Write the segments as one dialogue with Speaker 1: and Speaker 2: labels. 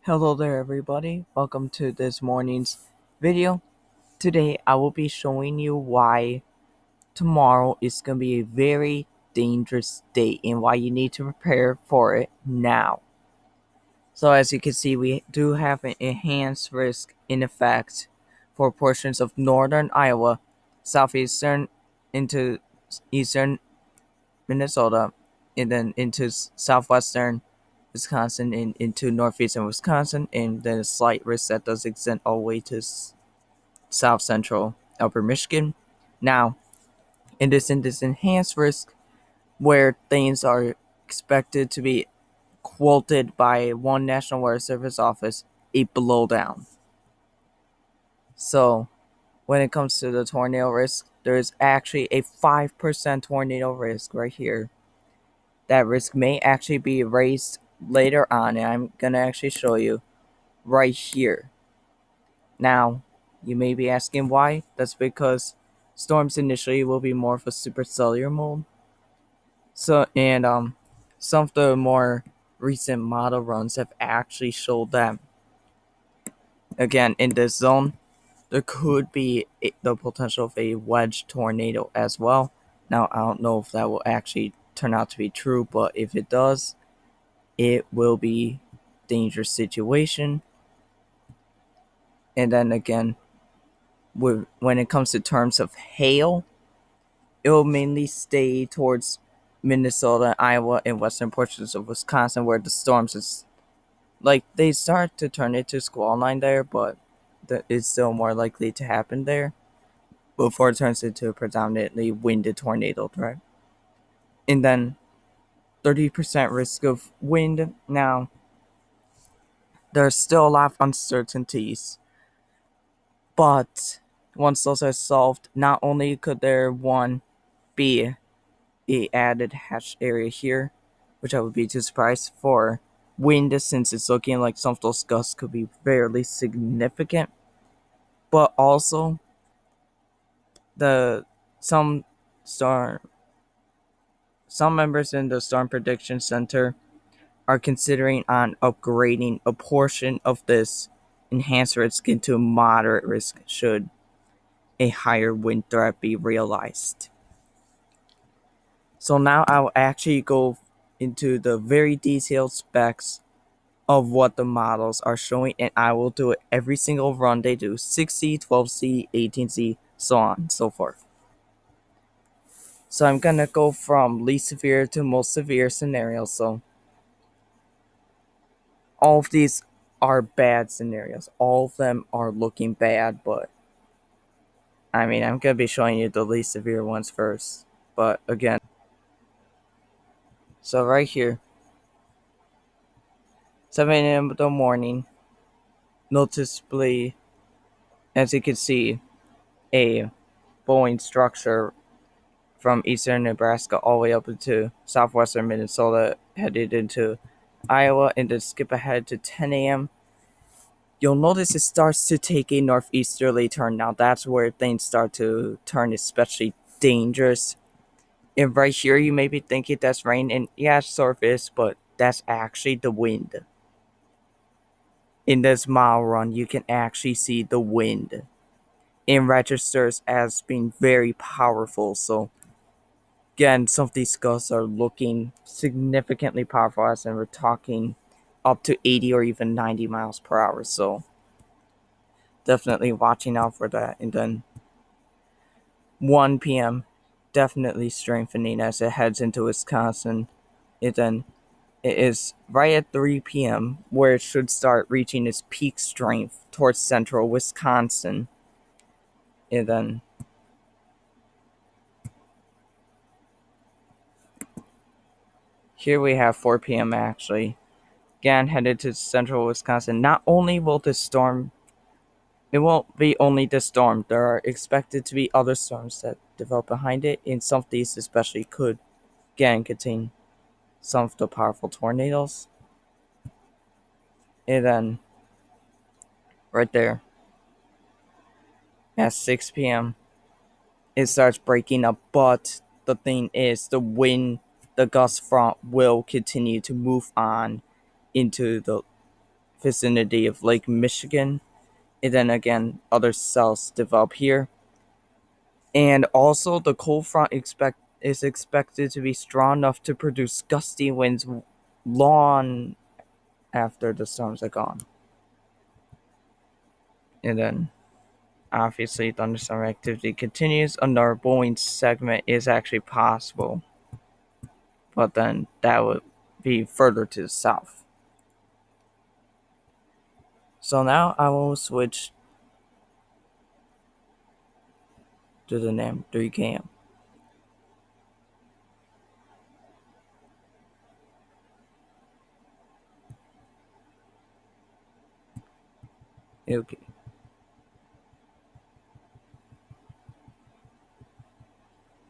Speaker 1: Hello there everybody, welcome to this morning's video. Today I will be showing you why tomorrow is going to be a very dangerous day and why you need to prepare for it now. So as you can see, we do have an enhanced risk in effect for portions of northern Iowa, southeastern into eastern Minnesota, and then into southwestern Wisconsin and into northeastern Wisconsin, and then a slight risk that does extend all the way to south central upper Michigan. Now, in this enhanced risk, where things are expected to be quoted by one National Weather Service office a blowdown. So, when it comes to the tornado risk, there is actually a 5% tornado risk right here. That risk may actually be raised later on, and I'm going to actually show you right here. Now, you may be asking why. That's because storms initially will be more of a supercellular mode. And some of the more recent model runs have actually showed that, again, in this zone, there could be the potential of a wedge tornado as well. Now, I don't know if that will actually turn out to be true, but if it does, it will be a dangerous situation. And then again, when it comes to terms of hail, it will mainly stay towards Minnesota, Iowa, and western portions of Wisconsin, where the storms is like they start to turn into squall line there, but it's still more likely to happen there before it turns into a predominantly winded tornado threat. And then 30% risk of wind. Now, there's still a lot of uncertainties, but once those are solved, not only could there be a added hatch area here, which I would be too surprised for wind, since it's looking like some of those gusts could be fairly significant, but also the some storm some members in the Storm Prediction Center are considering on upgrading a portion of this enhanced risk into moderate risk should a higher wind threat be realized. So now I'll actually go into the very detailed specs of what the models are showing, and I will do it every single run they do: 6C, 12C, 18C, so on and so forth. So I'm gonna go from least severe to most severe scenarios. So all of these are bad scenarios. All of them are looking bad, but I mean, I'm gonna be showing you the least severe ones first. But again, so right here, 7 a.m. in the morning, noticeably, as you can see, a Boeing structure from eastern Nebraska all the way up into southwestern Minnesota, headed into Iowa, and then skip ahead to 10 a.m. You'll notice it starts to take a northeasterly turn. Now that's where things start to turn especially dangerous. And right here, you may be thinking that's rain, and yeah, it sort of is, but that's actually the wind. In this mile run, you can actually see the wind. It registers as being very powerful, so again, some of these gusts are looking significantly powerful, as in we're talking up to 80 or even 90 miles per hour. So definitely watching out for that. And then 1 p.m. definitely strengthening as it heads into Wisconsin. And then it is right at 3 p.m. where it should start reaching its peak strength towards central Wisconsin. And then here we have 4 p.m. actually. Again, headed to central Wisconsin. Not only will this storm, it won't be only this storm. There are expected to be other storms that develop behind it, and some of these especially could, again, contain some of the powerful tornadoes. And then, right there, at 6 p.m., it starts breaking up, but the thing is, the gust front will continue to move on into the vicinity of Lake Michigan, and then again other cells develop here. And also the cold front is expected to be strong enough to produce gusty winds long after the storms are gone. And then obviously thunderstorm activity continues. Another blowing segment is actually possible, but then that would be further to the south. So now I will switch to the NAM 3KM. Okay.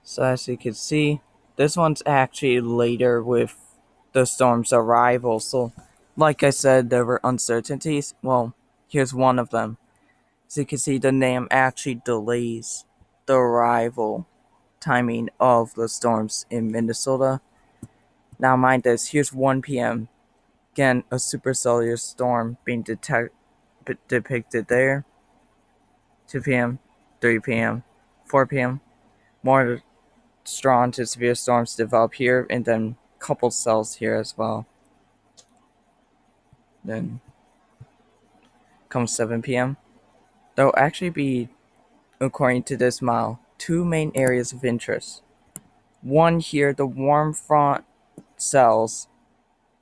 Speaker 1: So as you can see, this one's actually later with the storm's arrival. So like I said, there were uncertainties. Well, here's one of them. So you can see the NAM actually delays the arrival timing of the storms in Minnesota. Now mind this, here's 1 p.m. Again, a supercellular storm being depicted there. 2 p.m., 3 p.m., 4 p.m. More strong to severe storms develop here, and then couple cells here as well. Then comes 7 p.m. There'll actually be, according to this model, two main areas of interest. One here, the warm front cells,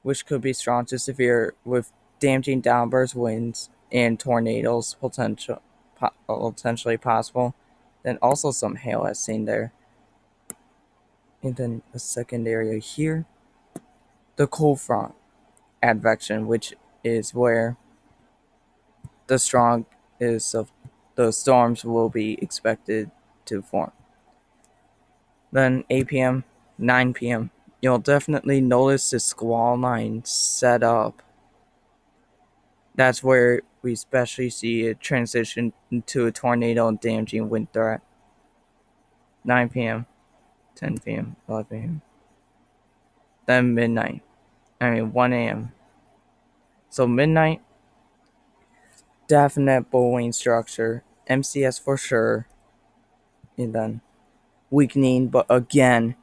Speaker 1: which could be strong to severe with damaging downburst winds and tornadoes potentially possible. Then also some hail as seen there. And then a second area here, the cold front advection, which is where the strong is of the storms will be expected to form. Then 8 p.m., 9 p.m. You'll definitely notice the squall line set up. That's where we especially see a transition into a tornado and damaging wind threat. 9 p.m., 10 p.m., 11 p.m. Then midnight. 1 a.m. So midnight, definite bowing structure. MCS for sure. And then weakening, but again,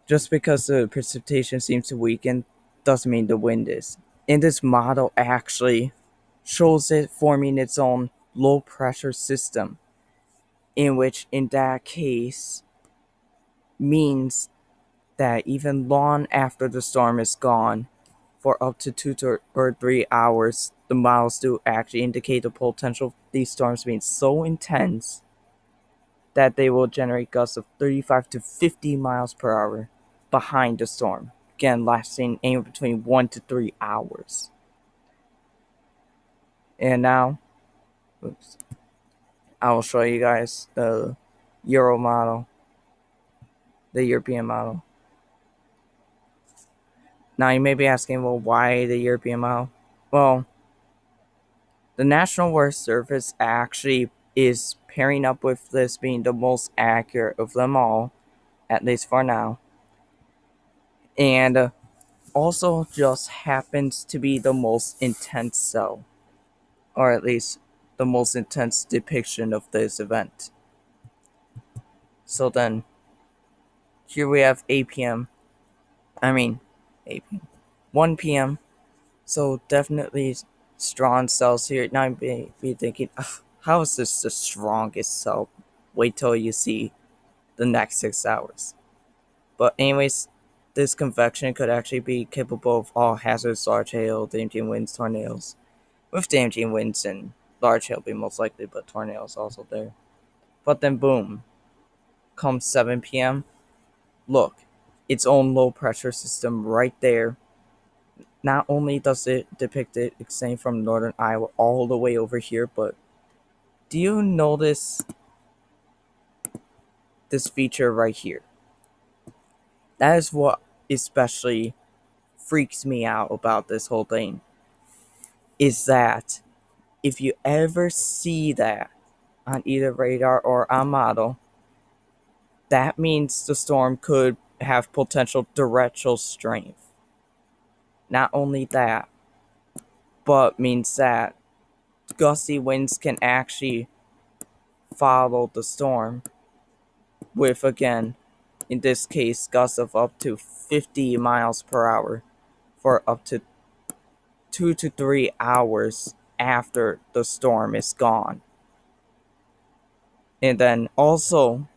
Speaker 1: just because the precipitation seems to weaken doesn't mean the wind is. And this model actually shows it forming its own low pressure system, in which in that case means that even long after the storm is gone, for up to 2 or 3 hours, the models do actually indicate the potential of these storms being so intense that they will generate gusts of 35 to 50 miles per hour behind the storm. Again, lasting anywhere between 1 to 3 hours. And now, I will show you guys the Euro model, the European model. Now you may be asking, well, why the European model? Well, the National Weather Service actually is pairing up with this being the most accurate of them all, at least for now. And also just happens to be the most intense cell, or at least the most intense depiction of this event. So then, here we have 8 p.m. 8 p.m. 1 p.m. So definitely strong cells here. Now you may be thinking, how is this the strongest cell? Wait till you see the next 6 hours. But anyways, this convection could actually be capable of all hazards, large hail, damaging winds, tornadoes. With damaging winds and large hail be most likely, but tornadoes also there. But then boom, comes 7 p.m. Look, its own low pressure system right there. Not only does it depict it extending from northern Iowa all the way over here, but do you notice this feature right here? That is what especially freaks me out about this whole thing. Is that if you ever see that on either radar or on model, that means the storm could have potential derecho strength. Not only that, but means that gusty winds can actually follow the storm with, again, in this case, gusts of up to 50 miles per hour for up to 2 to 3 hours after the storm is gone. And then also,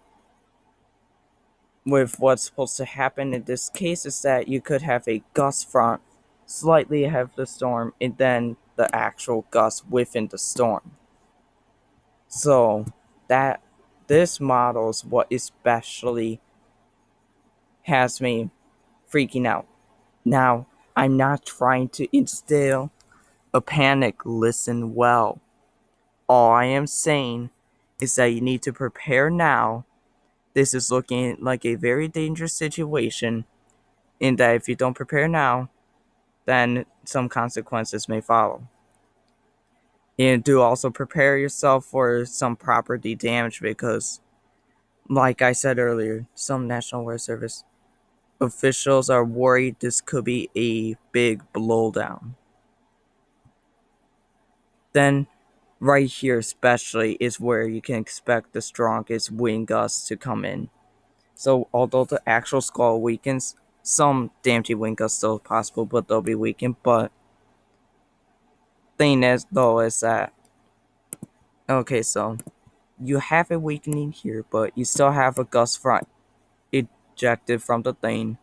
Speaker 1: with what's supposed to happen in this case is that you could have a gust front slightly ahead of the storm and then the actual gust within the storm. So that this model is what especially has me freaking out. Now, I'm not trying to instill a panic. Listen well. All I am saying is that you need to prepare now. This is looking like a very dangerous situation, in that if you don't prepare now, then some consequences may follow. And do also prepare yourself for some property damage because, like I said earlier, some National Weather Service officials are worried this could be a big blowdown. Then, right here especially is where you can expect the strongest wind gusts to come in. So, although the actual squall weakens, some damaging wind gusts still possible, but they'll be weakened. But thing is, though, is that okay, so you have a weakening here, but you still have a gust front ejected from the thing.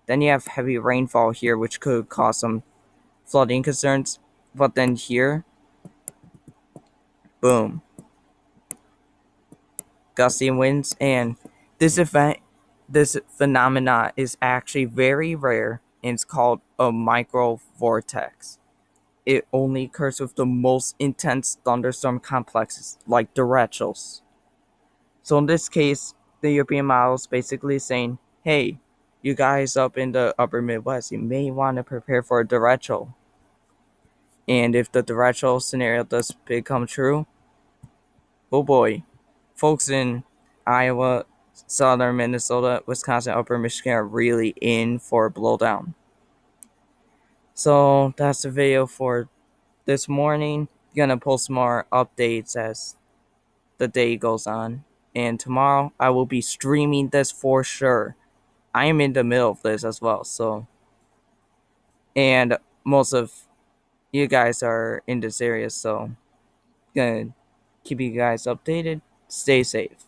Speaker 1: Then you have heavy rainfall here, which could cause some flooding concerns. But then here, boom, gusty winds, and this event, this phenomena is actually very rare, and it's called a microvortex. It only occurs with the most intense thunderstorm complexes, like derechos. So in this case, the European model is basically saying, hey, you guys up in the upper Midwest, you may want to prepare for a derecho. And if the derecho scenario does become true, oh boy, folks in Iowa, southern Minnesota, Wisconsin, upper Michigan are really in for a blowdown. So that's the video for this morning. Gonna post more updates as the day goes on. And tomorrow I will be streaming this for sure. I am in the middle of this as well, so, and most of you guys are in this area, so gonna keep you guys updated. Stay safe.